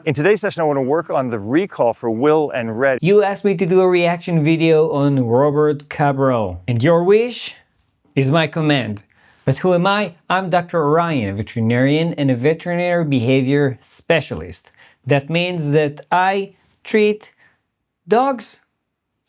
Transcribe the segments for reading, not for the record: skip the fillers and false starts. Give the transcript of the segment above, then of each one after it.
In today's session, I want to work on the recall for Will and Red. You asked me to do a reaction video on Robert Cabral, and your wish is my command. But who am I? I'm Dr. Orion, a veterinarian and a veterinary behavior specialist. That means that I treat dogs,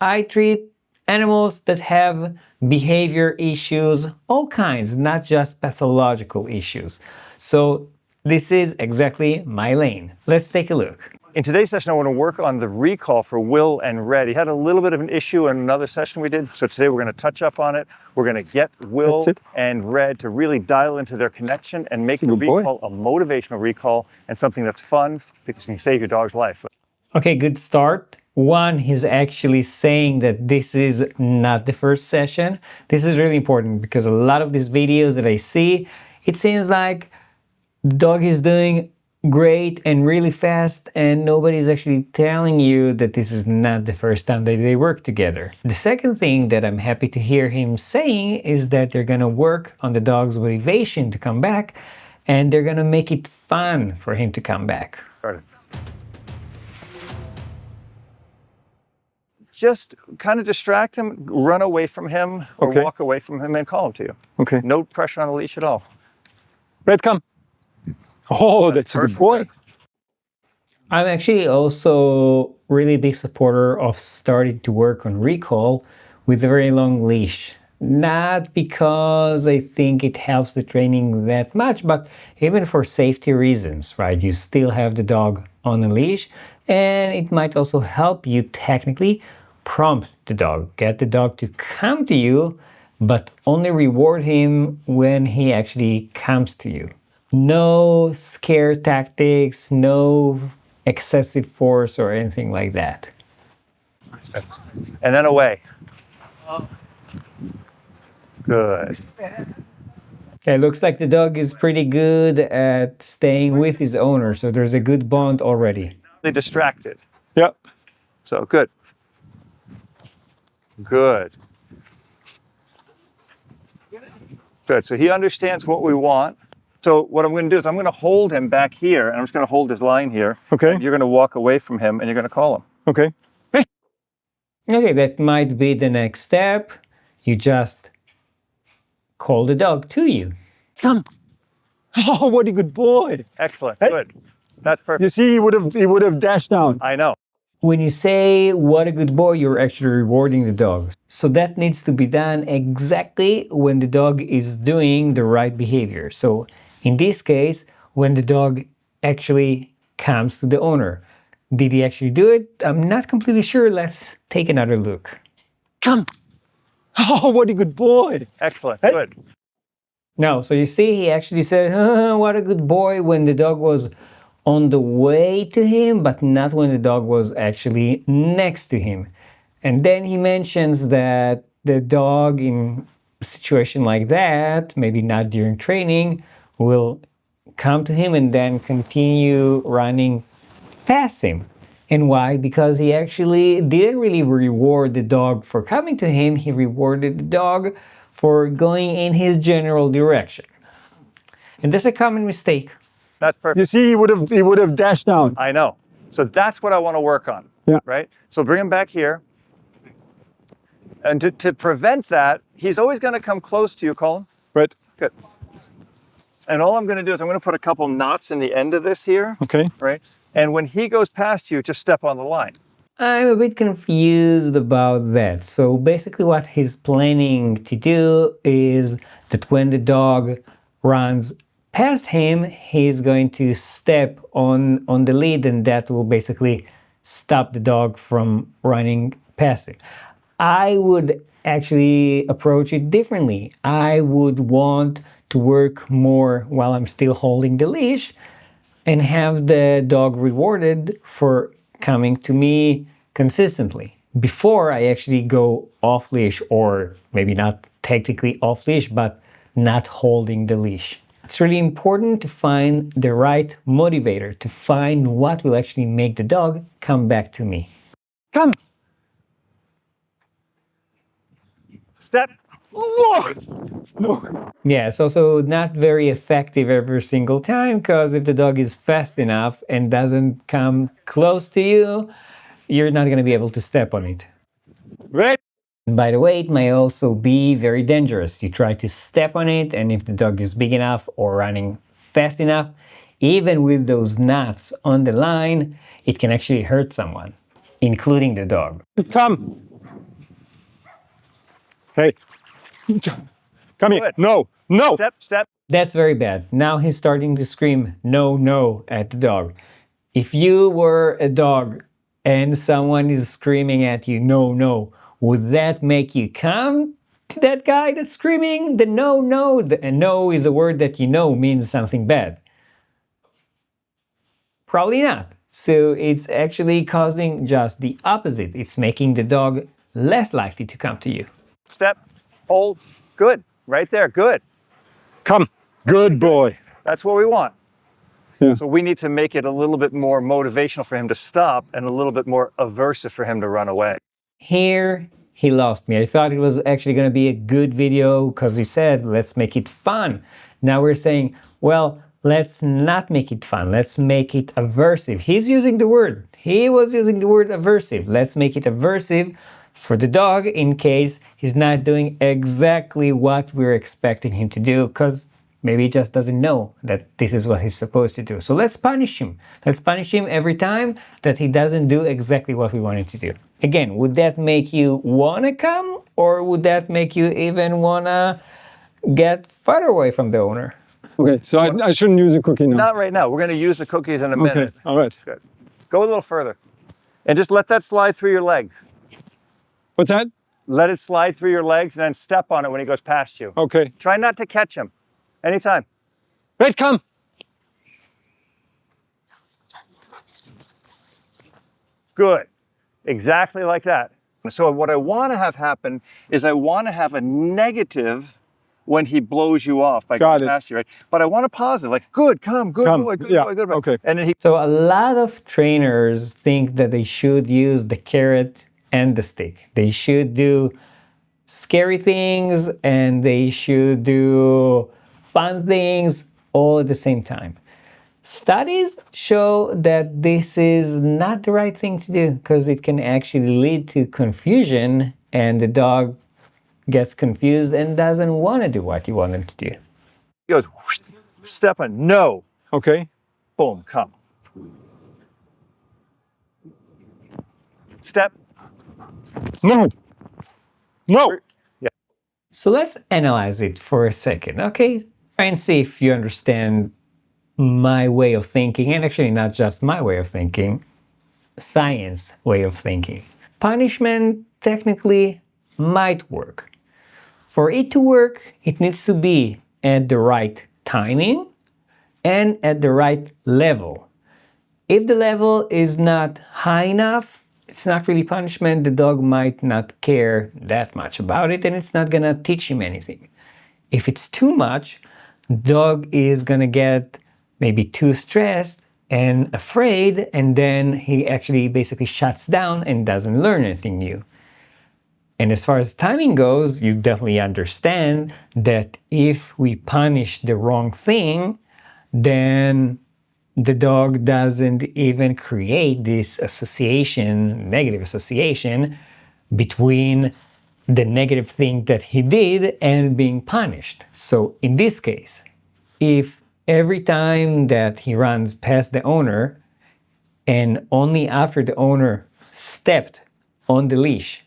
I treat animals that have behavior issues, all kinds, not just pathological issues. So this is exactly my lane. Let's take a look. In today's session, I want to work on the recall for Will and Red. He had a little bit of an issue in another session we did, so today we're going to touch up on it. We're going to get Will and Red to really dial into their connection and make the recall a motivational recall and something that's fun because you can save your dog's life. Okay, good start. One, he's actually saying that this is not the first session. This is really important because a lot of these videos that I see, it seems like the dog is doing great and really fast and nobody's actually telling you that this is not the first time that they work together. The second thing that I'm happy to hear him saying is that they're gonna work on the dog's motivation to come back and they're gonna make it fun for him to come back. Just kind of distract him, run away from him, or walk away from him and call him to you. Okay. No pressure on the leash at all. Red, come. Oh, that's a good boy. I'm actually also really big supporter of starting to work on recall with a very long leash. Not because I think it helps the training that much, but even for safety reasons, right? You still have the dog on a leash, and it might also help you technically prompt the dog, get the dog to come to you, but only reward him when he actually comes to you. No scare tactics, no excessive force or anything like that. And then away. Good. Okay, looks like the dog is pretty good at staying with his owner, so there's a good bond already. They distracted. Yep. So good. Good. Good. So he understands what we want. So what I'm going to do is I'm going to hold him back here, and I'm just going to hold his line here. Okay. You're going to walk away from him, and you're going to call him. Okay. Hey. Okay, that might be the next step. You just call the dog to you. Come. Oh, what a good boy. Excellent. Hey. Good. That's perfect. You see, he would have dashed down. I know. When you say, what a good boy, you're actually rewarding the dog. So that needs to be done exactly when the dog is doing the right behavior. So in this case, when the dog actually comes to the owner. Did he actually do it? I'm not completely sure. Let's take another look. Come. Oh, what a good boy. Excellent. Hey. Good. Now, so you see, he actually said, what a good boy, when the dog was on the way to him, but not when the dog was actually next to him. And then he mentions that the dog in a situation like that, maybe not during training, will come to him and then continue running past him. And why? Because he actually didn't really reward the dog for coming to him, he rewarded the dog for going in his general direction. And that's a common mistake. That's perfect. You see, he would have dashed down. I know. So that's what I want to work on. Yeah. Right? So bring him back here. And to prevent that, he's always going to come close to you, Colin. Right. Good. And all I'm going to do is I'm going to put a couple knots in the end of this here. Okay. Right? And when he goes past you, just step on the line. I'm a bit confused about that. So basically what he's planning to do is that when the dog runs past him, he's going to step on the lead, and that will basically stop the dog from running past him. I would actually approach it differently. I would want to work more while I'm still holding the leash and have the dog rewarded for coming to me consistently before I actually go off leash, or maybe not technically off leash, but not holding the leash. It's really important to find the right motivator, to find what will actually make the dog come back to me. Come. Step. No. Yeah, it's also not very effective every single time because if the dog is fast enough and doesn't come close to you, you're not going to be able to step on it. Wait. By the way, it may also be very dangerous. You try to step on it, and if the dog is big enough or running fast enough, even with those knots on the line, it can actually hurt someone, including the dog. Come. Hey. Come here. Good. No. No. Step, step. That's very bad. Now he's starting to scream no, no at the dog. If you were a dog and someone is screaming at you no, no, would that make you come to that guy that's screaming the no, no? And no is a word that you know means something bad. Probably not. So it's actually causing just the opposite. It's making the dog less likely to come to you. Step, hold, good. Right there, good. Come. Good boy. That's what we want. Yeah. So we need to make it a little bit more motivational for him to stop and a little bit more aversive for him to run away. Here, he lost me. I thought it was actually going to be a good video because he said, let's make it fun. Now we're saying, well, let's not make it fun. Let's make it aversive. He's using the word. He was using the word aversive. Let's make it aversive for the dog in case he's not doing exactly what we're expecting him to do because maybe he just doesn't know that this is what he's supposed to do. So let's punish him. Let's punish him every time that he doesn't do exactly what we want him to do. Again, would that make you want to come or would that make you even want to get further away from the owner? Okay, so I shouldn't use a cookie now. Not right now. We're going to use the cookies in a minute. Okay, all right. Good. Go a little further. And just let that slide through your legs. What's that? Let it slide through your legs and then step on it when he goes past you. Okay. Try not to catch him. Anytime. Wait, come. Good. Exactly like that. So what I want to have happen is I want to have a negative when he blows you off by Got going it. past you, right? But I want a positive, like, good, come, good Come. boy, good Yeah, boy, good boy. okay. And then he So a lot of trainers think that they should use the carrot and the stick. They should do scary things and they should do fun things all at the same time. Studies show that this is not the right thing to do because it can actually lead to confusion and the dog gets confused and doesn't want to do what you want him to do. goes, whoosh, step on, no, Okay. boom, come. Step, No. No. So let's analyze it for a second, okay? And see if you understand my way of thinking, and actually not just my way of thinking, science way of thinking. Punishment technically might work. For it to work, it needs to be at the right timing and at the right level. If the level is not high enough, it's not really punishment, the dog might not care that much about it and it's not gonna teach him anything. If it's too much, dog is gonna get maybe too stressed and afraid, and then he actually basically shuts down and doesn't learn anything new. And as far as timing goes, you definitely understand that if we punish the wrong thing, then the dog doesn't even create this association, negative association, between the negative thing that he did and being punished. So in this case, if every time that he runs past the owner and only after the owner stepped on the leash,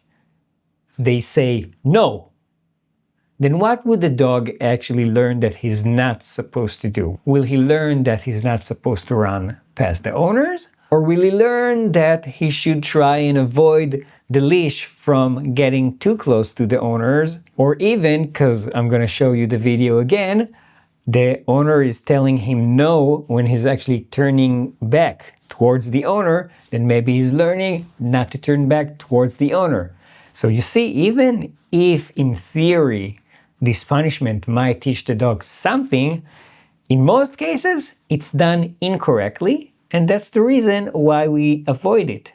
they say no, then what would the dog actually learn that he's not supposed to do? Will he learn that he's not supposed to run past the owners? Or will he learn that he should try and avoid the leash from getting too close to the owners? Or even, because I'm going to show you the video again, the owner is telling him no when he's actually turning back towards the owner, then maybe he's learning not to turn back towards the owner. So you see, even if in theory this punishment might teach the dog something, in most cases it's done incorrectly, and that's the reason why we avoid it.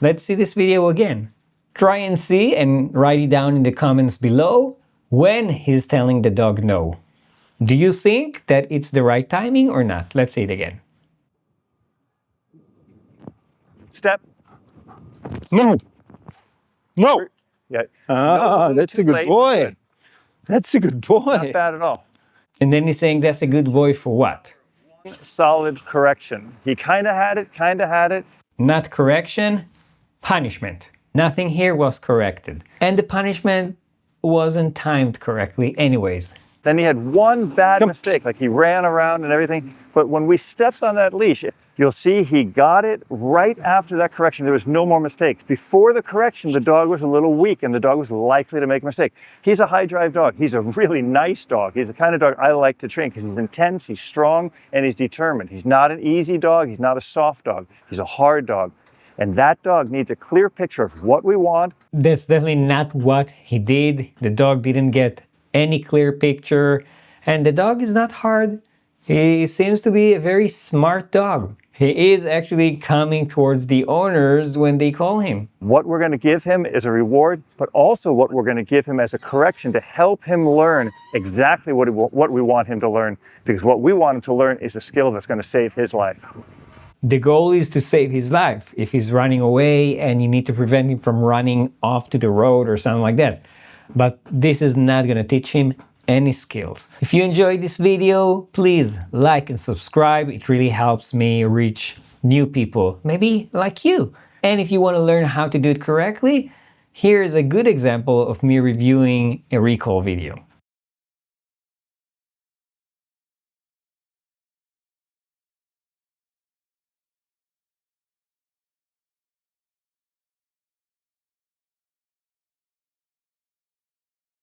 Let's see this video again. Try and see and write it down in the comments below when he's telling the dog no. Do you think that it's the right timing or not? Let's say it again. Step. No. No. Yeah. Ah, No, that's too a good late, boy. good. That's a good boy. Not bad at all. And then he's saying that's a good boy for what? Solid correction. He kind of had it. Not correction, punishment. Nothing here was corrected. And the punishment wasn't timed correctly anyways. Then he had one bad mistake, like he ran around and everything. But when we stepped on that leash, you'll see he got it right after that correction. There was no more mistakes. Before the correction, the dog was a little weak and the dog was likely to make a mistake. He's a high drive dog. He's a really nice dog. He's the kind of dog I like to train because he's intense, he's strong, and he's determined. He's not an easy dog. He's not a soft dog. He's a hard dog. And that dog needs a clear picture of what we want. That's definitely not what he did. The dog didn't get any clear picture. And the dog is not hard. He seems to be a very smart dog. He is actually coming towards the owners when they call him. What we're going to give him is a reward, but also what we're going to give him as a correction to help him learn exactly what we want him to learn. Because what we want him to learn is a skill that's going to save his life. The goal is to save his life. If he's running away and you need to prevent him from running off to the road or something like that. But this is not going to teach him any skills. If you enjoyed this video, please like and subscribe. It really helps me reach new people, maybe like you. And if you want to learn how to do it correctly, here's a good example of me reviewing a recall video.